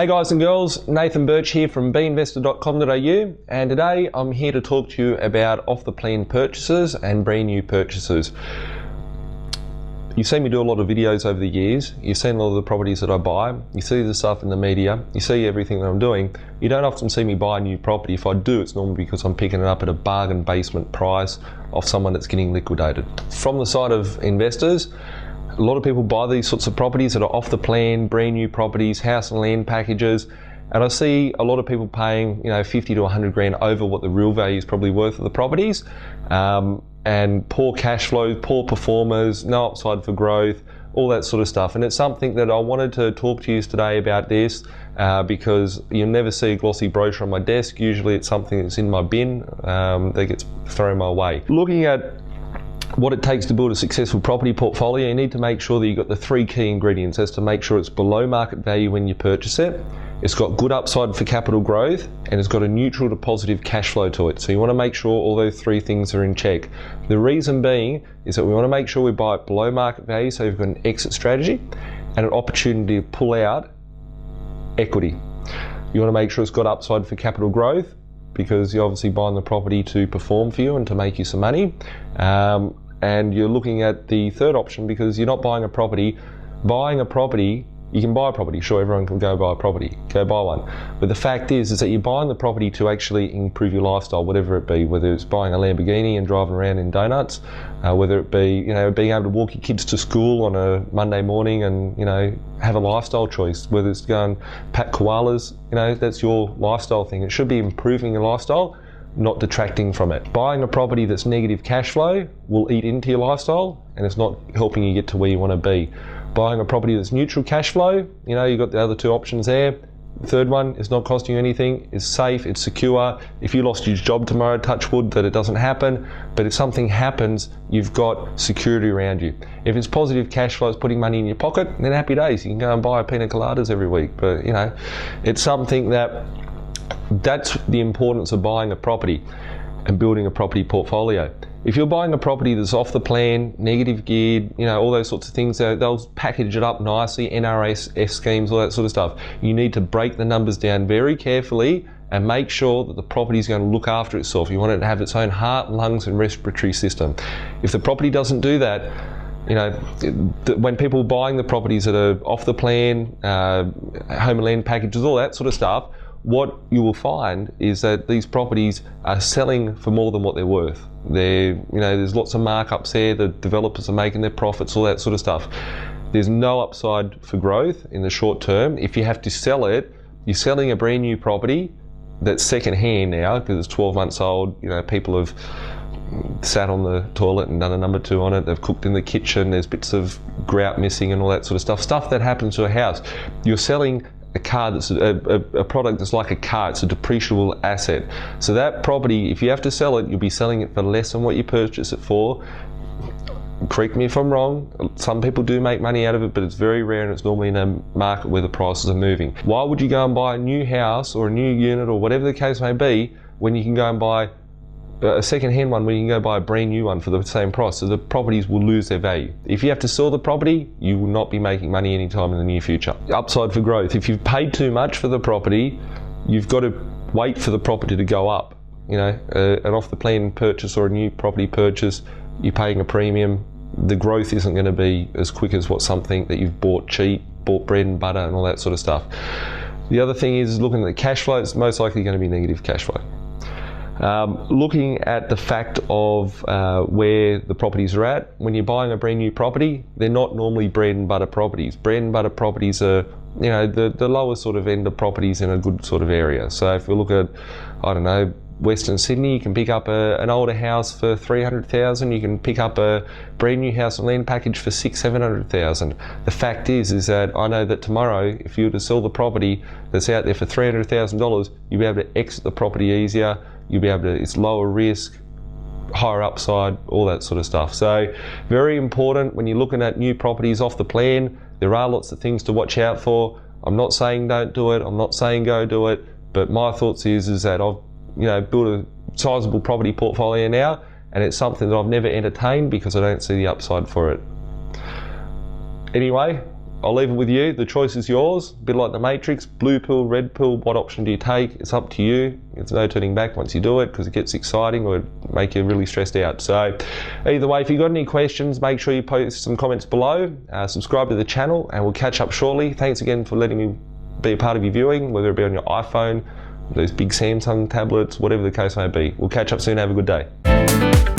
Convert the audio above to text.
Hey guys and girls, Nathan Birch here from B.Invested.com.au, and today I'm here to talk to you about off-the-plan purchases and brand new purchases. You've seen me do a lot of videos over the years, you've seen a lot of the properties that I buy, you see the stuff in the media, you see everything that I'm doing. You don't often see me buy a new property. If I do, it's normally because I'm picking it up at a bargain basement price off someone that's getting liquidated. From the side of investors, a lot of people buy these sorts of properties that are off the plan, brand new properties, house and land packages, and I see a lot of people paying 50 to 100 grand over what the real value is probably worth of the properties, and poor cash flow, poor performers, no upside for growth, all that sort of stuff. And it's something that I wanted to talk to you today about this, because you'll never see a glossy brochure on my desk. Usually it's something that's in my bin that gets thrown my way. Looking at what it takes to build a successful property portfolio, you need to make sure that you've got the three key ingredients. That's to make sure it's below market value when you purchase it, it's got good upside for capital growth, and it's got a neutral to positive cash flow to it. So you want to make sure all those three things are in check. The reason being is that we want to make sure we buy it below market value, so you've got an exit strategy and an opportunity to pull out equity. You want to make sure it's got upside for capital growth, because you're obviously buying the property to perform for you and to make you some money. And you're looking at the third option, because you're not buying a property. Buying a property, you can buy a property, sure, everyone can go buy a property, go buy one. But the fact is that you're buying the property to actually improve your lifestyle, whatever it be, whether it's buying a Lamborghini and driving around in doughnuts, whether it be, being able to walk your kids to school on a Monday morning and, have a lifestyle choice, whether it's to go and pat koalas, that's your lifestyle thing. It should be improving your lifestyle, not detracting from it. Buying a property that's negative cash flow will eat into your lifestyle, and it's not helping you get to where you want to be. Buying a property that's neutral cash flow, you've got the other two options there. The third one is not costing you anything, it's safe, it's secure. If you lost your job tomorrow, touch wood that it doesn't happen, but if something happens, you've got security around you. If it's positive cash flow, it's putting money in your pocket, then happy days. You can go and buy pina coladas every week, but it's something that's the importance of buying a property and building a property portfolio. If you're buying a property that's off the plan, negative geared, all those sorts of things, they'll package it up nicely, NRS schemes, all that sort of stuff. You need to break the numbers down very carefully and make sure that the property is going to look after itself. You want it to have its own heart, lungs and respiratory system. If the property doesn't do that, when people are buying the properties that are off the plan, home and land packages, all that sort of stuff, what you will find is that these properties are selling for more than what they're worth. There's lots of markups there, the developers are making their profits, all that sort of stuff. There's no upside for growth in the short term. If you have to sell it, you're selling a brand new property that's second hand now, because it's 12 months old. People have sat on the toilet and done a number 2 on it, they've cooked in the kitchen, there's bits of grout missing and all that sort of stuff that happens to a house. You're selling a car that's a product that's like a car, it's a depreciable asset. So that property, if you have to sell it, you'll be selling it for less than what you purchased it for. Correct me if I'm wrong, some people do make money out of it, but it's very rare, and it's normally in a market where the prices are moving. Why would you go and buy a new house or a new unit or whatever the case may be, when you can go and buy a second-hand one, when you can go buy a brand new one for the same price? So the properties will lose their value. If you have to sell the property, you will not be making money anytime in the near future. Upside for growth. If you've paid too much for the property, you've got to wait for the property to go up. An off-the-plan purchase or a new property purchase, you're paying a premium. The growth isn't going to be as quick as something that you've bought cheap, bought bread and butter and all that sort of stuff. The other thing is looking at the cash flow. It's most likely going to be negative cash flow. Looking at the fact of where the properties are at. When you're buying a brand new property, they're not normally bread and butter properties. Bread and butter properties are, the lower sort of end of properties in a good sort of area. So if we look at, Western Sydney, you can pick up an older house for 300,000. You can pick up a brand new house and land package for 600,000-700,000. The fact is that I know that tomorrow, if you were to sell the property that's out there for $300,000, you'll be able to exit the property easier. You'll be able to, it's lower risk, higher upside, all that sort of stuff. So very important when you're looking at new properties off the plan. There are lots of things to watch out for. I'm not saying don't do it. I'm not saying go do it. But my thoughts is that I've built a sizable property portfolio now, and it's something that I've never entertained because I don't see the upside for it. Anyway, I'll leave it with you. The choice is yours. A bit like the Matrix, blue pill, red pill, what option do you take? It's up to you. There's no turning back once you do it, because it gets exciting or it make you really stressed out. So either way, if you've got any questions, make sure you post some comments below. Subscribe to the channel, and we'll catch up shortly. Thanks again for letting me be a part of your viewing, whether it be on your iPhone, those big Samsung tablets, whatever the case may be. We'll catch up soon. Have a good day.